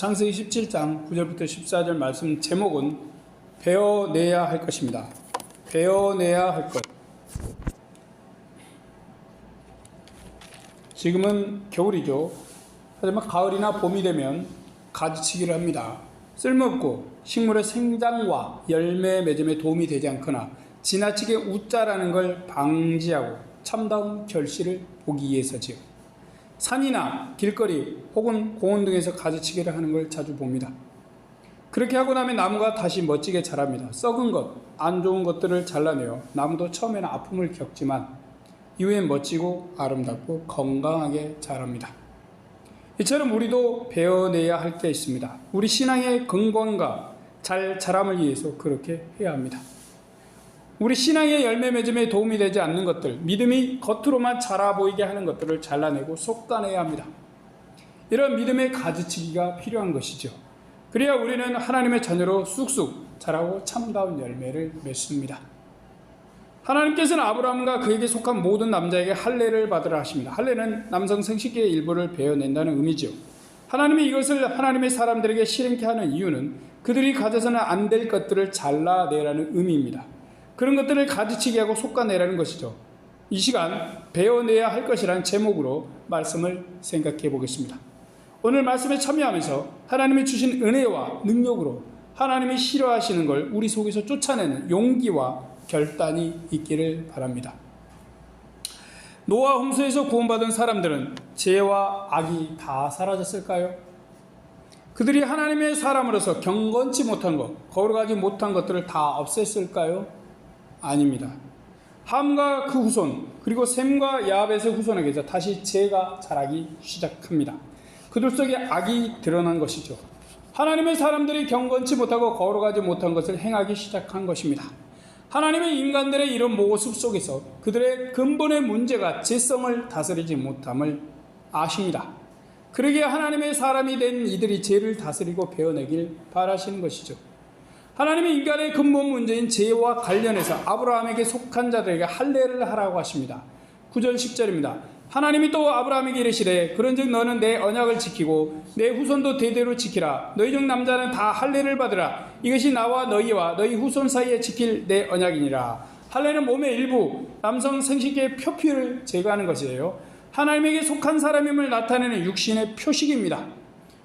창세기 17장 9절부터 14절 말씀 제목은 베어내야 할 것입니다. 베어내야 할 것. 지금은 겨울이죠. 하지만 가을이나 봄이 되면 가지치기를 합니다. 쓸모없고 식물의 생장과 열매 맺음에 도움이 되지 않거나 지나치게 웃자라는 걸 방지하고 참다운 결실을 보기 위해서지요. 산이나 길거리 혹은 공원 등에서 가지치기를 하는 걸 자주 봅니다. 그렇게 하고 나면 나무가 다시 멋지게 자랍니다. 썩은 것, 안 좋은 것들을 잘라내어 나무도 처음에는 아픔을 겪지만 이후엔 멋지고 아름답고 건강하게 자랍니다. 이처럼 우리도 베어내야 할 게 있습니다. 우리 신앙의 건강과 잘 자람을 위해서 그렇게 해야 합니다. 우리 신앙의 열매 맺음에 도움이 되지 않는 것들, 믿음이 겉으로만 자라 보이게 하는 것들을 잘라내고 솎아내야 합니다. 이런 믿음의 가지치기가 필요한 것이죠. 그래야 우리는 하나님의 자녀로 쑥쑥 자라고 참다운 열매를 맺습니다. 하나님께서는 아브라함과 그에게 속한 모든 남자에게 할례를 받으라 하십니다. 할례는 남성 생식기의 일부를 베어낸다는 의미죠. 하나님이 이것을 하나님의 사람들에게 실행케 하는 이유는 그들이 가져서는 안 될 것들을 잘라내라는 의미입니다. 그런 것들을 가지치게 하고 솎아내라는 것이죠. 이 시간 베어내야 할 것이라는 제목으로 말씀을 생각해 보겠습니다. 오늘 말씀에 참여하면서 하나님이 주신 은혜와 능력으로 하나님이 싫어하시는 걸 우리 속에서 쫓아내는 용기와 결단이 있기를 바랍니다. 노아 홍수에서 구원받은 사람들은 죄와 악이 다 사라졌을까요? 그들이 하나님의 사람으로서 경건치 못한 것, 거룩하지 못한 것들을 다 없앴을까요? 아닙니다. 함과 그 후손, 그리고 셈과 야벳의 후손에게서 다시 죄가 자라기 시작합니다. 그들 속에 악이 드러난 것이죠. 하나님의 사람들이 경건치 못하고 거룩하지 못한 것을 행하기 시작한 것입니다. 하나님의 인간들의 이런 모습 속에서 그들의 근본의 문제가 죄성을 다스리지 못함을 아십니다. 그러기에 하나님의 사람이 된 이들이 죄를 다스리고 베어내길 바라시는 것이죠. 하나님이 인간의 근본 문제인 죄와 관련해서 아브라함에게 속한 자들에게 할례를 하라고 하십니다. 9절 10절입니다. 하나님이 또 아브라함에게 이르시되 그런즉 너는 내 언약을 지키고 내 후손도 대대로 지키라. 너희 중 남자는 다 할례를 받으라. 이것이 나와 너희와 너희 후손 사이에 지킬 내 언약이니라. 할례는 몸의 일부, 남성 생식기의 표피를 제거하는 것이에요. 하나님에게 속한 사람임을 나타내는 육신의 표식입니다.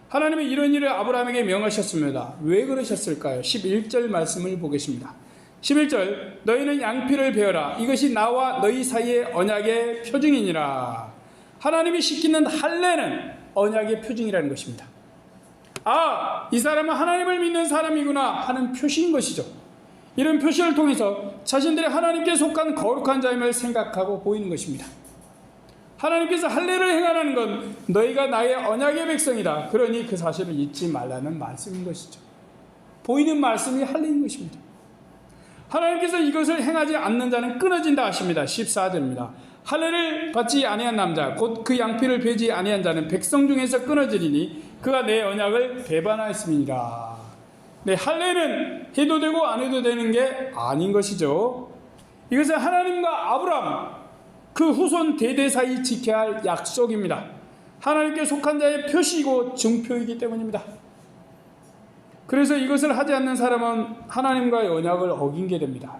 하나님은 이런 일을 아브라함에게 명하셨습니다. 왜 그러셨을까요? 11절 말씀을 보겠습니다. 11절 너희는 양피를 베어라. 이것이 나와 너희 사이의 언약의 표징이니라. 하나님이 시키는 할례는 언약의 표징이라는 것입니다. 이 사람은 하나님을 믿는 사람이구나 하는 표시인 것이죠. 이런 표시를 통해서 자신들이 하나님께 속한 거룩한 자임을 생각하고 보이는 것입니다. 하나님께서 할례를 행하라는 건 너희가 나의 언약의 백성이다. 그러니 그 사실을 잊지 말라는 말씀인 것이죠. 보이는 말씀이 할례인 것입니다. 하나님께서 이것을 행하지 않는 자는 끊어진다 하십니다. 14절입니다. 할례를 받지 아니한 남자 곧 그 양피를 베지 아니한 자는 백성 중에서 끊어지리니 그가 내 언약을 배반하였음이니라. 네, 할례는 해도 되고 안 해도 되는 게 아닌 것이죠. 이것은 하나님과 아브라함 그 후손 대대 사이 지켜야 할 약속입니다. 하나님께 속한 자의 표시이고 증표이기 때문입니다. 그래서 이것을 하지 않는 사람은 하나님과의 언약을 어긴 게 됩니다.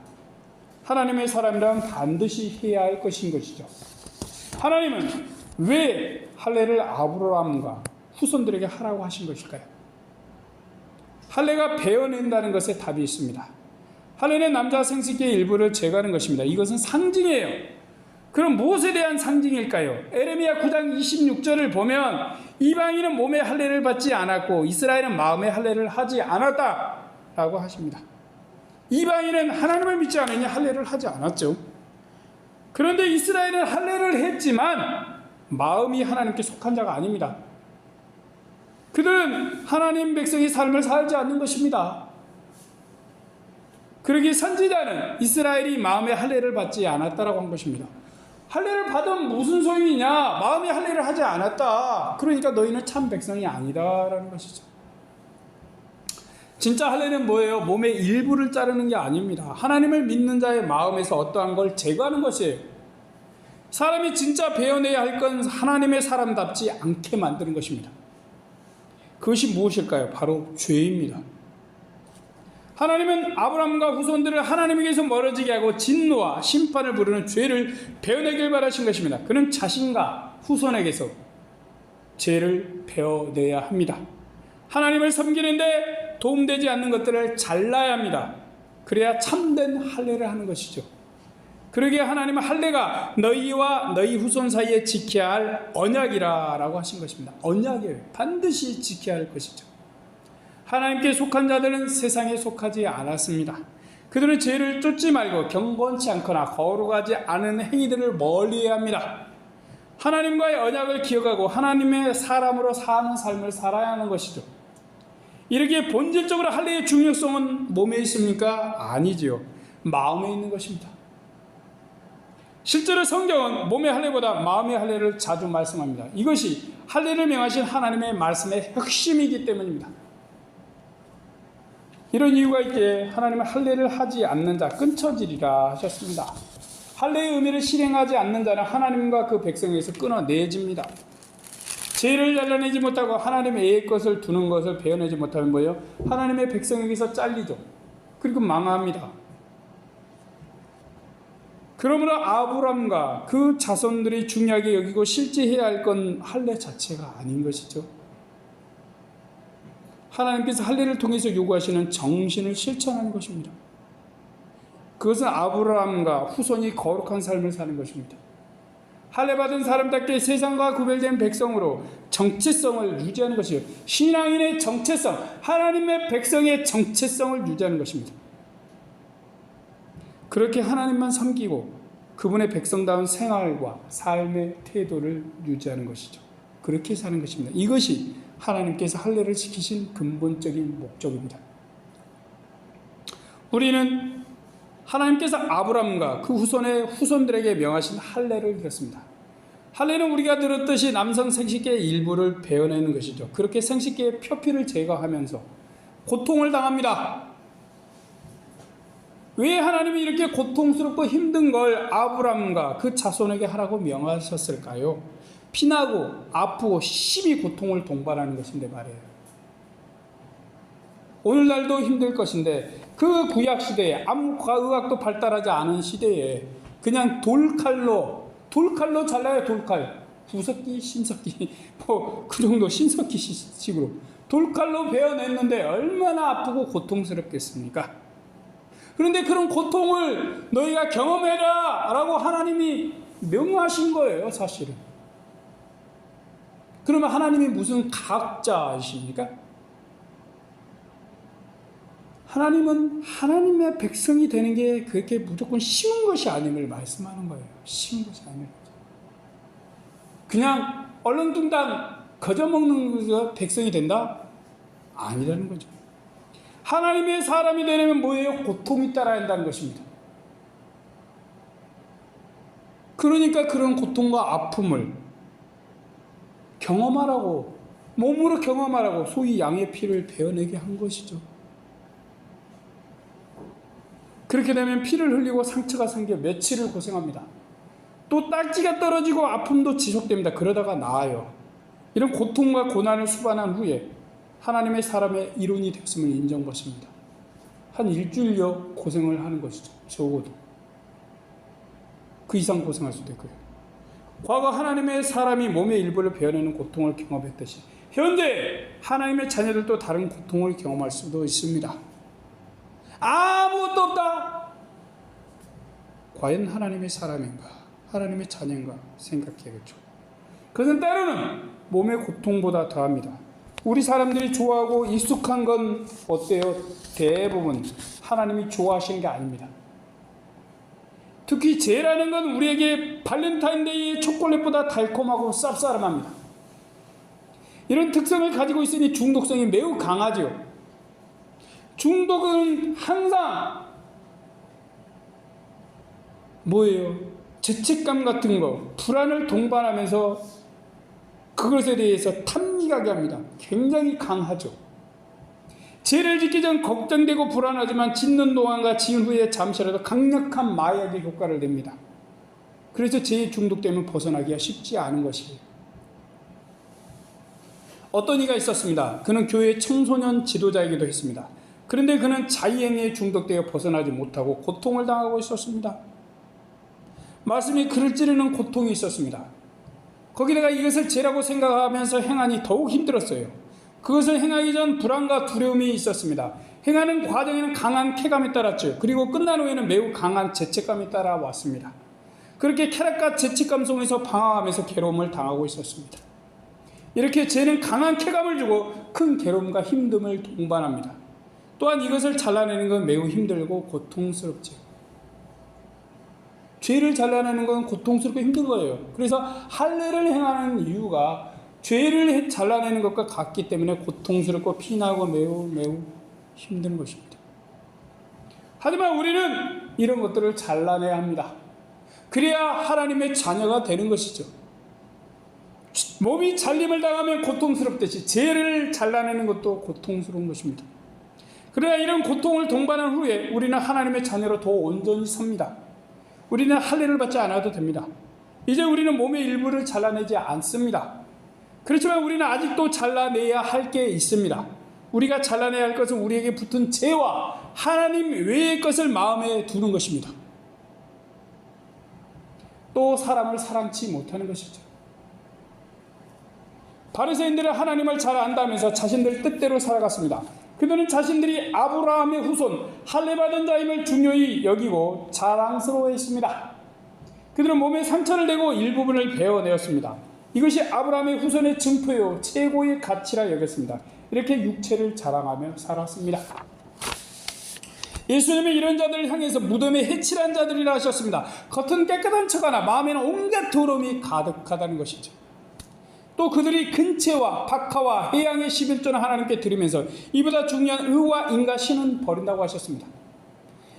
하나님의 사람이라면 반드시 해야 할 것인 것이죠. 하나님은 왜 할례를 아브라함과 후손들에게 하라고 하신 것일까요? 할례가 베어낸다는 것에 답이 있습니다. 할례는 남자 생식기의 일부를 제거하는 것입니다. 이것은 상징이에요. 그럼 무엇에 대한 상징일까요? 에레미야 9장 26절을 보면 이방인은 몸의 할례를 받지 않았고 이스라엘은 마음의 할례를 하지 않았다라고 하십니다. 이방인은 하나님을 믿지 않으니 할례를 하지 않았죠. 그런데 이스라엘은 할례를 했지만 마음이 하나님께 속한 자가 아닙니다. 그들은 하나님 백성의 삶을 살지 않는 것입니다. 그러기에 선지자는 이스라엘이 마음의 할례를 받지 않았다라고 한 것입니다. 할례를 받으면 무슨 소용이냐? 마음의 할례를 하지 않았다. 그러니까 너희는 참 백성이 아니다라는 것이죠. 진짜 할례는 뭐예요? 몸의 일부를 자르는 게 아닙니다. 하나님을 믿는 자의 마음에서 어떠한 걸 제거하는 것이에요. 사람이 진짜 베어내야 할 건 하나님의 사람답지 않게 만드는 것입니다. 그것이 무엇일까요? 바로 죄입니다. 하나님은 아브라함과 후손들을 하나님에게서 멀어지게 하고 진노와 심판을 부르는 죄를 베어내길 바라신 것입니다. 그는 자신과 후손에게서 죄를 베어내야 합니다. 하나님을 섬기는데 도움되지 않는 것들을 잘라야 합니다. 그래야 참된 할례를 하는 것이죠. 그러기에 하나님은 할례가 너희와 너희 후손 사이에 지켜야 할 언약이라고 하신 것입니다. 언약이에요. 반드시 지켜야 할 것이죠. 하나님께 속한 자들은 세상에 속하지 않았습니다. 그들은 죄를 쫓지 말고 경건치 않거나 거룩하지 않은 행위들을 멀리해야 합니다. 하나님과의 언약을 기억하고 하나님의 사람으로 사는 삶을 살아야 하는 것이죠. 이렇게 본질적으로 할례의 중요성은 몸에 있습니까? 아니지요. 마음에 있는 것입니다. 실제로 성경은 몸의 할례보다 마음의 할례를 자주 말씀합니다. 이것이 할례를 명하신 하나님의 말씀의 핵심이기 때문입니다. 이런 이유가 있기에 하나님은 할례를 하지 않는 자 끊쳐지리라 하셨습니다. 할례의 의미를 실행하지 않는 자는 하나님과 그 백성에게서 끊어내집니다. 죄를 잘라내지 못하고 하나님의 애의 것을 두는 것을 베어내지 못하면 뭐예요? 하나님의 백성에게서 잘리죠. 그리고 망합니다. 그러므로 아브람과 그 자손들이 중요하게 여기고 실제 해야 할 건 할례 자체가 아닌 것이죠. 하나님께서 할례를 통해서 요구하시는 정신을 실천하는 것입니다. 그것은 아브라함과 후손이 거룩한 삶을 사는 것입니다. 할례받은 사람답게 세상과 구별된 백성으로 정체성을 유지하는 것이요. 신앙인의 정체성, 하나님의 백성의 정체성을 유지하는 것입니다. 그렇게 하나님만 섬기고 그분의 백성다운 생활과 삶의 태도를 유지하는 것이죠. 그렇게 사는 것입니다. 이것이 하나님께서 할례를 지키신 근본적인 목적입니다. 우리는 하나님께서 아브람과 그 후손들에게 명하신 할례를 들었습니다. 할례는 우리가 들었듯이 남성 생식기의 일부를 베어내는 것이죠. 그렇게 생식기의 표피를 제거하면서 고통을 당합니다. 왜 하나님이 이렇게 고통스럽고 힘든 걸 아브람과 그 자손에게 하라고 명하셨을까요? 피나고 아프고 심히 고통을 동반하는 것인데 말이에요. 오늘날도 힘들 것인데 그 구약시대에 아무 과학도 발달하지 않은 시대에 그냥 돌칼로 잘라요. 돌칼. 구석기, 신석기 뭐 그 정도 신석기 식으로 돌칼로 베어냈는데 얼마나 아프고 고통스럽겠습니까? 그런데 그런 고통을 너희가 경험해라 라고 하나님이 명하신 거예요. 사실은. 그러면 하나님이 무슨 과학자이십니까? 하나님은 하나님의 백성이 되는 게 그렇게 무조건 쉬운 것이 아님을 말씀하는 거예요. 쉬운 것이 아닌 거죠. 그냥 얼렁뚱땅 거저먹는 것이 백성이 된다? 아니라는 거죠. 하나님의 사람이 되려면 뭐예요? 고통이 따라야 한다는 것입니다. 그러니까 그런 고통과 아픔을 경험하라고, 몸으로 경험하라고 소위 양의 피를 베어내게 한 것이죠. 그렇게 되면 피를 흘리고 상처가 생겨 며칠을 고생합니다. 또 딱지가 떨어지고 아픔도 지속됩니다. 그러다가 나아요. 이런 고통과 고난을 수반한 후에 하나님의 사람의 이론이 됐음을 인정받습니다. 한 일주일여 고생을 하는 것이죠. 적어도. 그 이상 고생할 수도 있고요. 과거 하나님의 사람이 몸의 일부를 베어내는 고통을 경험했듯이 현재 하나님의 자녀들도 다른 고통을 경험할 수도 있습니다. 아무것도 없다. 과연 하나님의 사람인가? 하나님의 자녀인가? 생각해야겠죠. 그것은 때로는 몸의 고통보다 더합니다. 우리 사람들이 좋아하고 익숙한 건 어때요? 대부분 하나님이 좋아하시는 게 아닙니다. 특히 죄라는 건 우리에게 발렌타인데이의 초콜릿보다 달콤하고 쌉싸름합니다. 이런 특성을 가지고 있으니 중독성이 매우 강하죠. 중독은 항상 뭐예요? 죄책감 같은 거, 불안을 동반하면서 그것에 대해서 탐닉하게 합니다. 굉장히 강하죠. 죄를 짓기 전 걱정되고 불안하지만 짓는 동안과 지은 후에 잠시라도 강력한 마약의 효과를 냅니다. 그래서 죄에 중독되면 벗어나기가 쉽지 않은 것이에요. 어떤 이가 있었습니다. 그는 교회의 청소년 지도자이기도 했습니다. 그런데 그는 자의행위에 중독되어 벗어나지 못하고 고통을 당하고 있었습니다. 말씀이 그를 찌르는 고통이 있었습니다. 거기다가 이것을 죄라고 생각하면서 행하니 더욱 힘들었어요. 그것을 행하기 전 불안과 두려움이 있었습니다. 행하는 과정에는 강한 쾌감이 따랐죠. 그리고 끝난 후에는 매우 강한 죄책감이 따라왔습니다. 그렇게 쾌락과 죄책감 속에서 방황하면서 괴로움을 당하고 있었습니다. 이렇게 죄는 강한 쾌감을 주고 큰 괴로움과 힘듦을 동반합니다. 또한 이것을 잘라내는 건 매우 힘들고 고통스럽죠. 죄를 잘라내는 건 고통스럽고 힘든 거예요. 그래서 할례를 행하는 이유가 죄를 잘라내는 것과 같기 때문에 고통스럽고 피나고 매우 힘든 것입니다. 하지만 우리는 이런 것들을 잘라내야 합니다. 그래야 하나님의 자녀가 되는 것이죠. 몸이 잘림을 당하면 고통스럽듯이 죄를 잘라내는 것도 고통스러운 것입니다. 그러나 이런 고통을 동반한 후에 우리는 하나님의 자녀로 더 온전히 섭니다. 우리는 할례를 받지 않아도 됩니다. 이제 우리는 몸의 일부를 잘라내지 않습니다. 그렇지만 우리는 아직도 잘라내야 할 게 있습니다. 우리가 잘라내야 할 것은 우리에게 붙은 죄와 하나님 외의 것을 마음에 두는 것입니다. 또 사람을 사랑치 못하는 것이죠. 바리새인들은 하나님을 잘 안다면서 자신들 뜻대로 살아갔습니다. 그들은 자신들이 아브라함의 후손, 할례받은 자임을 중요히 여기고 자랑스러워했습니다. 그들은 몸에 상처를 내고 일부분을 베어내었습니다. 이것이 아브라함의 후손의 증표요 최고의 가치라 여겼습니다. 이렇게 육체를 자랑하며 살았습니다. 예수님이 이런 자들을 향해서 무덤에 해칠한 자들이라 하셨습니다. 겉은 깨끗한 척하나 마음에는 온갖 더러움이 가득하다는 것이죠. 또 그들이 근체와 박하와 해양의 11조는 하나님께 드리면서 이보다 중요한 의와 인과 신은 버린다고 하셨습니다.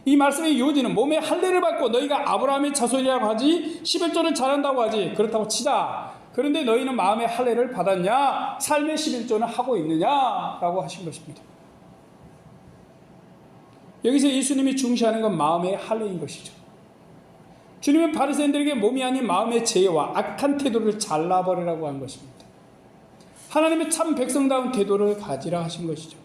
이 말씀의 요지는 몸에 할례를 받고 너희가 아브라함의 자손이라고 하지 11조를 잘한다고 하지 그렇다고 치자. 그런데 너희는 마음의 할례를 받았냐? 삶의 11조는 하고 있느냐라고 하신 것입니다. 여기서 예수님이 중시하는 건 마음의 할례인 것이죠. 주님은 바리새인들에게 몸이 아닌 마음의 죄와 악한 태도를 잘라버리라고 한 것입니다. 하나님의 참 백성다운 태도를 가지라 하신 것이죠.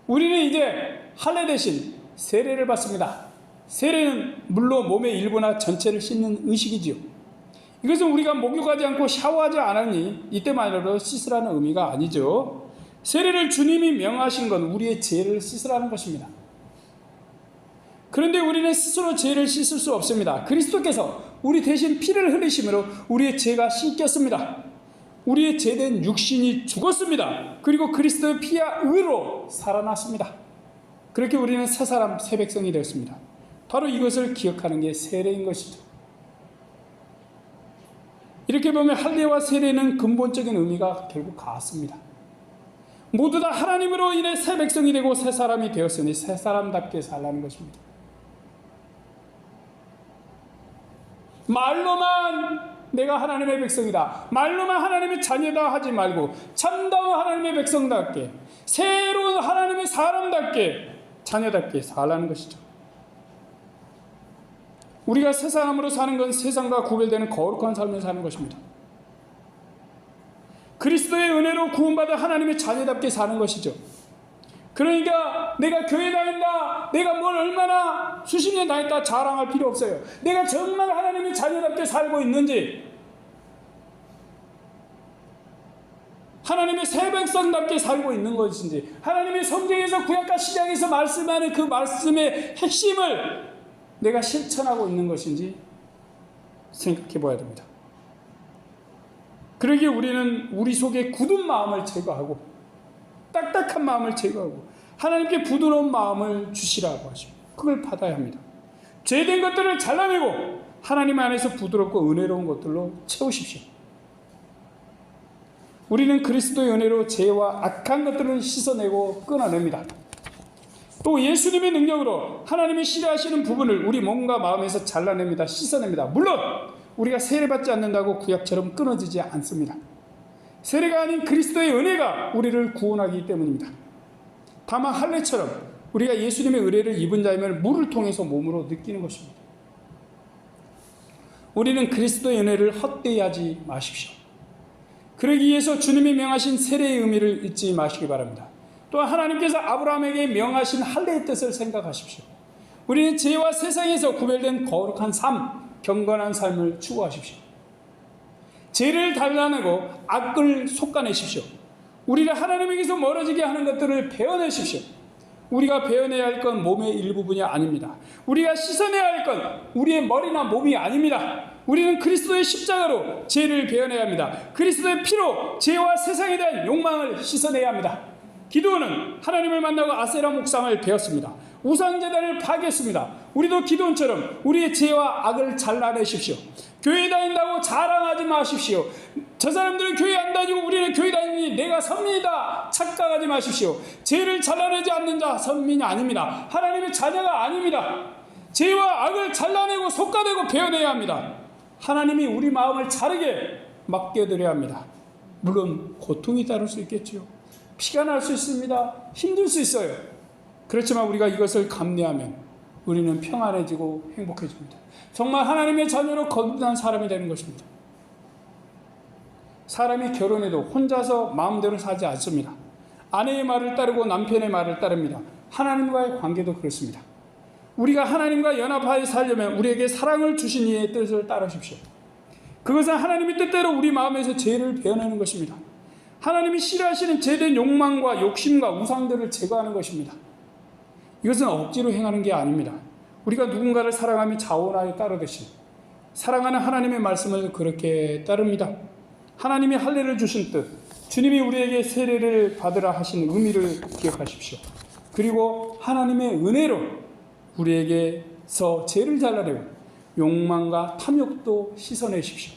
우리는 이제 할례 대신 세례를 받습니다. 세례는 물론 몸의 일부나 전체를 씻는 의식이지요. 이것은 우리가 목욕하지 않고 샤워하지 않으니 이때만으로도 씻으라는 의미가 아니죠. 세례를 주님이 명하신 건 우리의 죄를 씻으라는 것입니다. 그런데 우리는 스스로 죄를 씻을 수 없습니다. 그리스도께서 우리 대신 피를 흘리심으로 우리의 죄가 씻겼습니다. 우리의 죄된 육신이 죽었습니다. 그리고 그리스도의 피와 의로 살아났습니다. 그렇게 우리는 새 사람, 새 백성이 되었습니다. 바로 이것을 기억하는 게 세례인 것이죠. 이렇게 보면 할례와 세례는 근본적인 의미가 결국 같습니다. 모두 다 하나님으로 인해 새 백성이 되고 새 사람이 되었으니 새 사람답게 살라는 것입니다. 말로만 내가 하나님의 백성이다, 말로만 하나님의 자녀다 하지 말고 참다운 하나님의 백성답게, 새로운 하나님의 사람답게, 자녀답게 살라는 것이죠. 우리가 새 사람으로 사는 건 세상과 구별되는 거룩한 삶을 사는 것입니다. 그리스도의 은혜로 구원받아 하나님의 자녀답게 사는 것이죠. 그러니까 내가 교회 다닌다, 내가 뭘 얼마나 수십 년 다녔다 자랑할 필요 없어요. 내가 정말 하나님의 자녀답게 살고 있는지, 하나님의 새 백성답게 살고 있는 것인지, 하나님의 성경에서 구약과 신약에서 말씀하는 그 말씀의 핵심을 내가 실천하고 있는 것인지 생각해 봐야 됩니다. 그러기에 우리는 우리 속에 굳은 마음을 제거하고 딱딱한 마음을 제거하고 하나님께 부드러운 마음을 주시라고 하시고 그걸 받아야 합니다. 죄된 것들을 잘라내고 하나님 안에서 부드럽고 은혜로운 것들로 채우십시오. 우리는 그리스도의 은혜로 죄와 악한 것들을 씻어내고 끊어냅니다. 또 예수님의 능력으로 하나님이 싫어하시는 부분을 우리 몸과 마음에서 잘라냅니다. 씻어냅니다. 물론 우리가 세례받지 않는다고 구약처럼 끊어지지 않습니다. 세례가 아닌 그리스도의 은혜가 우리를 구원하기 때문입니다. 다만 할례처럼 우리가 예수님의 은혜를 입은 자임을 물을 통해서 몸으로 느끼는 것입니다. 우리는 그리스도의 은혜를 헛되이 하지 마십시오. 그러기 위해서 주님이 명하신 세례의 의미를 잊지 마시기 바랍니다. 또한 하나님께서 아브라함에게 명하신 할례의 뜻을 생각하십시오. 우리는 죄와 세상에서 구별된 거룩한 삶, 경건한 삶을 추구하십시오. 죄를 달라내고 악을 솎아내십시오. 우리를 하나님에게서 멀어지게 하는 것들을 베어내십시오. 우리가 베어내야 할 건 몸의 일부분이 아닙니다. 우리가 씻어내야 할 건 우리의 머리나 몸이 아닙니다. 우리는 그리스도의 십자가로 죄를 베어내야 합니다. 그리스도의 피로 죄와 세상에 대한 욕망을 씻어내야 합니다. 기드온은 하나님을 만나고 아세라 목상을 베었습니다. 우상제단을 파괴했습니다. 우리도 기드온처럼 우리의 죄와 악을 잘라내십시오. 교회 다닌다고 자랑하지 마십시오. 저 사람들은 교회 안 다니고 우리는 교회 다니니 내가 선민이다 착각하지 마십시오. 죄를 잘라내지 않는 자 선민이 아닙니다. 하나님의 자녀가 아닙니다. 죄와 악을 잘라내고 솎아내고 베어내야 합니다. 하나님이 우리 마음을 자르게 맡겨드려야 합니다. 물론 고통이 따를 수 있겠지요. 피가 날 수 있습니다. 힘들 수 있어요. 그렇지만 우리가 이것을 감내하면 우리는 평안해지고 행복해집니다. 정말 하나님의 자녀로 거듭난 사람이 되는 것입니다. 사람이 결혼해도 혼자서 마음대로 살지 않습니다. 아내의 말을 따르고 남편의 말을 따릅니다. 하나님과의 관계도 그렇습니다. 우리가 하나님과 연합하여 살려면 우리에게 사랑을 주신 이의 뜻을 따르십시오. 그것은 하나님의 뜻대로 우리 마음에서 죄를 베어내는 것입니다. 하나님이 싫어하시는 죄된 욕망과 욕심과 우상들을 제거하는 것입니다. 이것은 억지로 행하는 게 아닙니다. 우리가 누군가를 사랑하며 자원하여 따르듯이 사랑하는 하나님의 말씀을 그렇게 따릅니다. 하나님이 할례를 주신 뜻, 주님이 우리에게 세례를 받으라 하신 의미를 기억하십시오. 그리고 하나님의 은혜로 우리에게서 죄를 잘라내고 욕망과 탐욕도 씻어내십시오.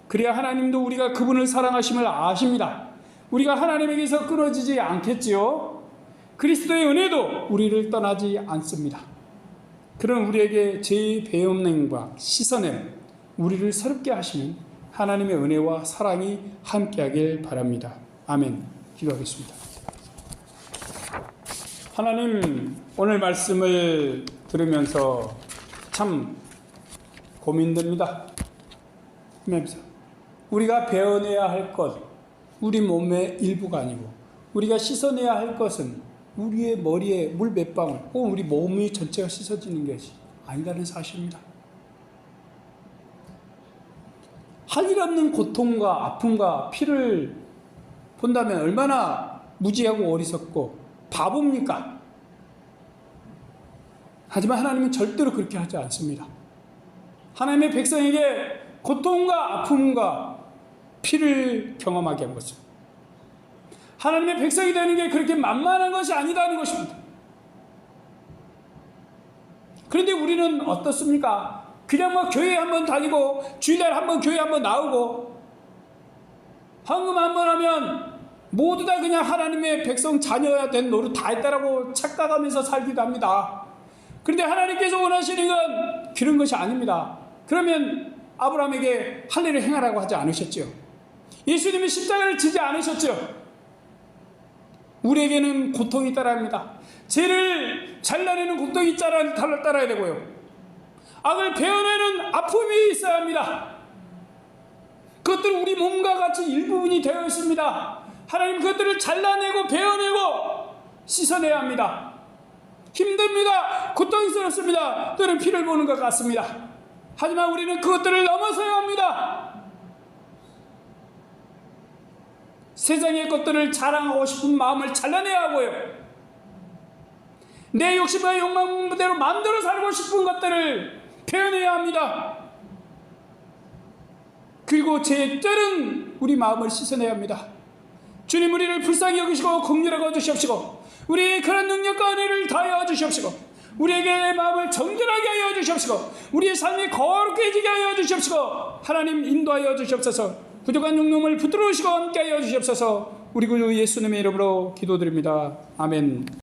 그래야 하나님도 우리가 그분을 사랑하심을 아십니다. 우리가 하나님에게서 끊어지지 않겠지요. 그리스도의 은혜도 우리를 떠나지 않습니다. 그런 우리에게 죄의 배움과 씻어냄, 우리를 새롭게 하시는 하나님의 은혜와 사랑이 함께하길 바랍니다. 아멘. 기도하겠습니다. 하나님, 오늘 말씀을 들으면서 참 고민됩니다. 우리가 배워내야 할 것, 우리 몸의 일부가 아니고 우리가 씻어내야 할 것은 우리의 머리에 물 몇 방울 혹은 우리 몸이 전체가 씻어지는 것이 아니라는 사실입니다. 할 일 없는 고통과 아픔과 피를 본다면 얼마나 무지하고 어리석고 바보입니까? 하지만 하나님은 절대로 그렇게 하지 않습니다. 하나님의 백성에게 고통과 아픔과 피를 경험하게 한 것입니다. 하나님의 백성이 되는 게 그렇게 만만한 것이 아니다는 것입니다. 그런데 우리는 어떻습니까? 그냥 뭐 교회 한번 다니고 주일날 한번 교회 한번 나오고 헌금 한번 하면 모두 다 그냥 하나님의 백성 자녀야 된 노릇 다 했다라고 착각하면서 살기도 합니다. 그런데 하나님께서 원하시는 건 그런 것이 아닙니다. 그러면 아브라함에게 할례를 행하라고 하지 않으셨죠? 예수님이 십자가를 지지 않으셨죠? 우리에게는 고통이 따라합니다. 죄를 잘라내는 고통이 따라야 되고요. 악을 베어내는 아픔이 있어야 합니다. 그것들은 우리 몸과 같이 일부분이 되어 있습니다. 하나님 그것들을 잘라내고 베어내고 씻어내야 합니다. 힘듭니다. 고통스럽습니다. 또는 피를 보는 것 같습니다. 하지만 우리는 그것들을 넘어서야 합니다. 세상의 것들을 자랑하고 싶은 마음을 잘라내야 하고요. 내 욕심과 욕망대로 마음대로 살고 싶은 것들을 표현해야 합니다. 그리고 제때는 우리 마음을 씻어내야 합니다. 주님 우리를 불쌍히 여기시고 긍휼하게 주시옵시고 우리의 그런 능력과 은혜를 다하여 주시옵시고 우리에게 마음을 정결하게 하여 주시옵시고 우리의 삶이 거룩해지게 하여 주시옵시고 하나님 인도하여 주시옵소서. 부족한 용념을 붙들으시고 함께 하여 주시옵소서. 우리 구주 예수님의 이름으로 기도드립니다. 아멘.